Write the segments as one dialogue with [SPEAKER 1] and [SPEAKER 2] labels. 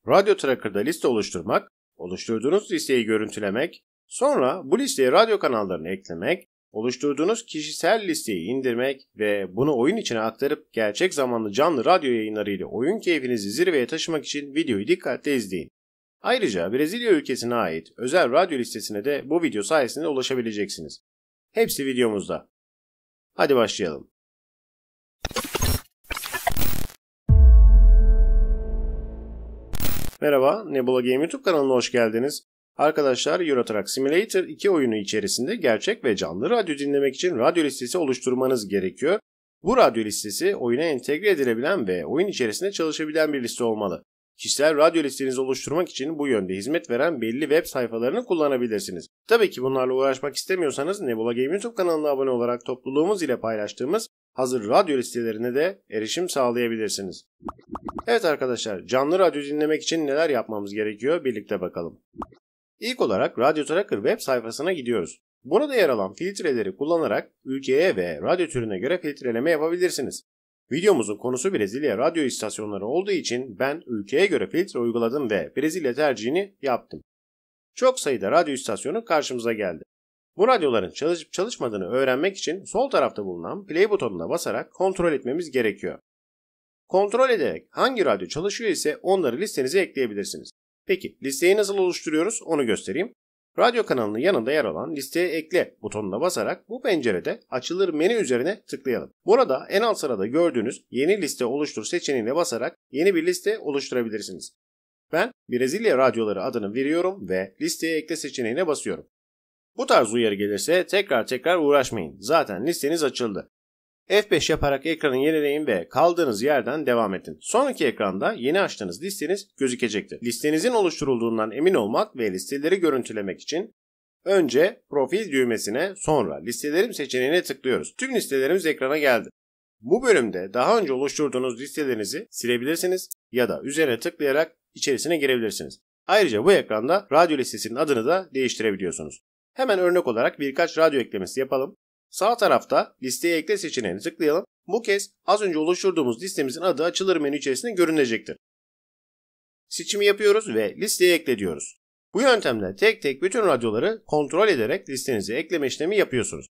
[SPEAKER 1] Radyo Tracker'da liste oluşturmak, oluşturduğunuz listeyi görüntülemek, sonra bu listeye radyo kanallarını eklemek, oluşturduğunuz kişisel listeyi indirmek ve bunu oyun içine aktarıp gerçek zamanlı canlı radyo yayınlarıyla oyun keyfinizi zirveye taşımak için videoyu dikkatle izleyin. Ayrıca Brezilya ülkesine ait özel radyo listesine de bu video sayesinde ulaşabileceksiniz. Hepsi videomuzda. Hadi başlayalım. Merhaba, Nebula Game YouTube kanalına hoş geldiniz. Arkadaşlar, Euro Truck Simulator 2 oyunu içerisinde gerçek ve canlı radyo dinlemek için radyo listesi oluşturmanız gerekiyor. Bu radyo listesi oyuna entegre edilebilen ve oyun içerisinde çalışabilen bir liste olmalı. Kişisel radyo listenizi oluşturmak için bu yönde hizmet veren belli web sayfalarını kullanabilirsiniz. Tabii ki bunlarla uğraşmak istemiyorsanız Nebula Game YouTube kanalına abone olarak topluluğumuz ile paylaştığımız hazır radyo listelerine de erişim sağlayabilirsiniz. Evet arkadaşlar, canlı radyo dinlemek için neler yapmamız gerekiyor birlikte bakalım. İlk olarak Radyo Tracker web sayfasına gidiyoruz. Burada yer alan filtreleri kullanarak ülkeye ve radyo türüne göre filtreleme yapabilirsiniz. Videomuzun konusu Brezilya radyo istasyonları olduğu için ben ülkeye göre filtre uyguladım ve Brezilya tercihini yaptım. Çok sayıda radyo istasyonu karşımıza geldi. Bu radyoların çalışıp çalışmadığını öğrenmek için sol tarafta bulunan play butonuna basarak kontrol etmemiz gerekiyor. Kontrol ederek hangi radyo çalışıyor ise onları listenize ekleyebilirsiniz. Peki listeyi nasıl oluşturuyoruz onu göstereyim. Radyo kanalının yanında yer alan listeye ekle butonuna basarak bu pencerede açılır menü üzerine tıklayalım. Burada en alt sırada gördüğünüz yeni liste oluştur seçeneğine basarak yeni bir liste oluşturabilirsiniz. Ben Brezilya radyoları adını veriyorum ve listeye ekle seçeneğine basıyorum. Bu tarz uyarı gelirse tekrar uğraşmayın. Zaten listeniz açıldı. F5 yaparak ekranı yenileyin ve kaldığınız yerden devam edin. Sonraki ekranda yeni açtığınız listeniz gözükecektir. Listenizin oluşturulduğundan emin olmak ve listeleri görüntülemek için önce profil düğmesine sonra listelerim seçeneğine tıklıyoruz. Tüm listelerimiz ekrana geldi. Bu bölümde daha önce oluşturduğunuz listelerinizi silebilirsiniz ya da üzerine tıklayarak içerisine girebilirsiniz. Ayrıca bu ekranda radyo listesinin adını da değiştirebiliyorsunuz. Hemen örnek olarak birkaç radyo eklemesi yapalım. Sağ tarafta listeye ekle seçeneğine tıklayalım. Bu kez az önce oluşturduğumuz listemizin adı açılır menü içerisinde görünecektir. Seçimi yapıyoruz ve listeye ekle diyoruz. Bu yöntemle tek tek bütün radyoları kontrol ederek listenize ekleme işlemi yapıyorsunuz.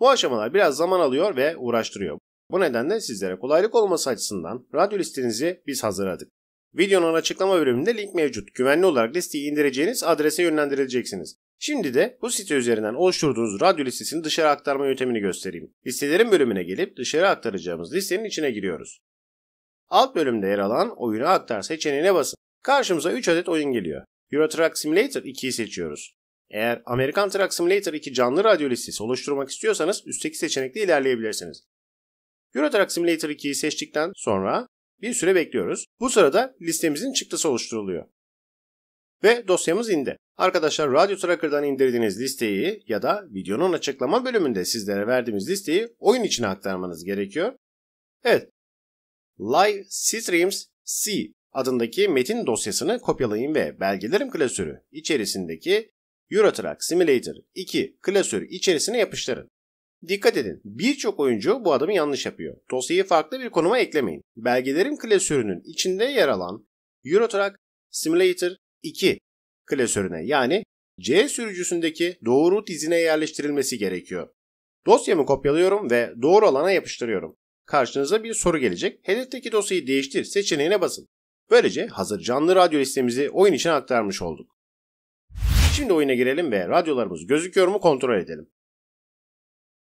[SPEAKER 1] Bu aşamalar biraz zaman alıyor ve uğraştırıyor. Bu nedenle sizlere kolaylık olması açısından radyo listenizi biz hazırladık. Videonun açıklama bölümünde link mevcut. Güvenli olarak listeyi indireceğiniz adrese yönlendirileceksiniz. Şimdi de bu site üzerinden oluşturduğunuz radyo listesini dışarı aktarma yöntemini göstereyim. Listelerin bölümüne gelip dışarı aktaracağımız listenin içine giriyoruz. Alt bölümde yer alan oyuna aktar seçeneğine basın. Karşımıza 3 adet oyun geliyor. Euro Truck Simulator 2'yi seçiyoruz. Eğer American Truck Simulator 2 canlı radyo listesi oluşturmak istiyorsanız üstteki seçenekle ilerleyebilirsiniz. Euro Truck Simulator 2'yi seçtikten sonra bir süre bekliyoruz. Bu sırada listemizin çıktısı oluşturuluyor. Ve dosyamız indi. Arkadaşlar Radyo Tracker'dan indirdiğiniz listeyi ya da videonun açıklama bölümünde sizlere verdiğimiz listeyi oyun içine aktarmanız gerekiyor. Evet. Live Streams C adındaki metin dosyasını kopyalayın ve belgelerim klasörü içerisindeki Euro Truck Simulator 2 klasörü içerisine yapıştırın. Dikkat edin, birçok oyuncu bu adımı yanlış yapıyor. Dosyayı farklı bir konuma eklemeyin. Belgelerim klasörünün içinde yer alan Euro Truck Simulator 2 klasörüne yani C sürücüsündeki doğru dizine yerleştirilmesi gerekiyor. Dosyamı kopyalıyorum ve doğru alana yapıştırıyorum. Karşınıza bir soru gelecek. Hedefteki dosyayı değiştir seçeneğine basın. Böylece hazır canlı radyo listemizi oyun içine aktarmış olduk. Şimdi oyuna girelim ve radyolarımız gözüküyor mu kontrol edelim.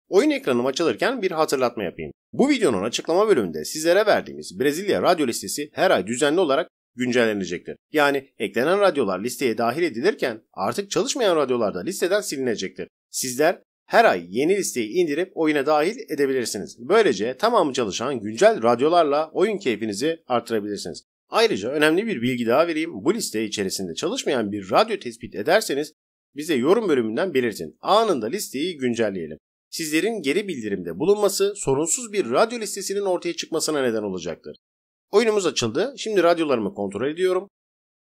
[SPEAKER 1] Oyun ekranım açılırken bir hatırlatma yapayım. Bu videonun açıklama bölümünde sizlere verdiğimiz Brezilya radyo listesi her ay düzenli olarak güncellenecektir. Yani eklenen radyolar listeye dahil edilirken artık çalışmayan radyolar da listeden silinecektir. Sizler her ay yeni listeyi indirip oyuna dahil edebilirsiniz. Böylece tamamı çalışan güncel radyolarla oyun keyfinizi artırabilirsiniz. Ayrıca önemli bir bilgi daha vereyim. Bu liste içerisinde çalışmayan bir radyo tespit ederseniz bize yorum bölümünden belirtin. Anında listeyi güncelleyelim. Sizlerin geri bildirimde bulunması sorunsuz bir radyo listesinin ortaya çıkmasına neden olacaktır. Oyunumuz açıldı. Şimdi radyolarımı kontrol ediyorum.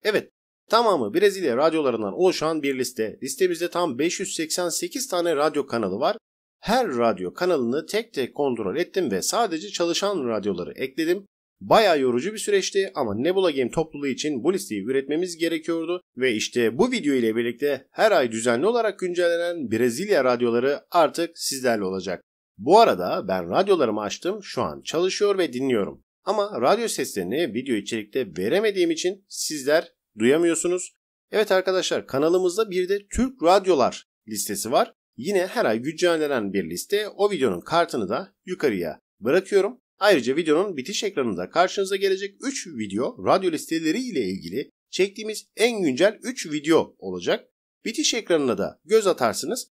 [SPEAKER 1] Evet, tamamı Brezilya radyolarından oluşan bir liste. Listemizde tam 588 tane radyo kanalı var. Her radyo kanalını tek tek kontrol ettim ve sadece çalışan radyoları ekledim. Bayağı yorucu bir süreçti ama Nebula Game topluluğu için bu listeyi üretmemiz gerekiyordu ve işte bu video ile birlikte her ay düzenli olarak güncellenen Brezilya radyoları artık sizlerle olacak. Bu arada ben radyolarımı açtım, şu an çalışıyor ve dinliyorum. Ama radyo seslerini video içerikte veremediğim için sizler duyamıyorsunuz. Evet arkadaşlar, kanalımızda bir de Türk radyolar listesi var. Yine her ay güncellenen bir liste. O videonun kartını da yukarıya bırakıyorum. Ayrıca videonun bitiş ekranında karşınıza gelecek 3 video radyo listeleri ile ilgili çektiğimiz en güncel 3 video olacak. Bitiş ekranına da göz atarsınız.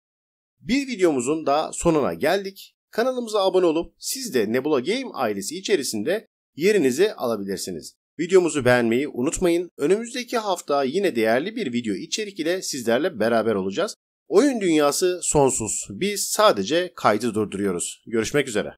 [SPEAKER 1] Bir videomuzun daha sonuna geldik. Kanalımıza abone olup siz de Nebula Game ailesi içerisinde yerinizi alabilirsiniz. Videomuzu beğenmeyi unutmayın. Önümüzdeki hafta yine değerli bir video içerik ile sizlerle beraber olacağız. Oyun dünyası sonsuz. Biz sadece kaydı durduruyoruz. Görüşmek üzere.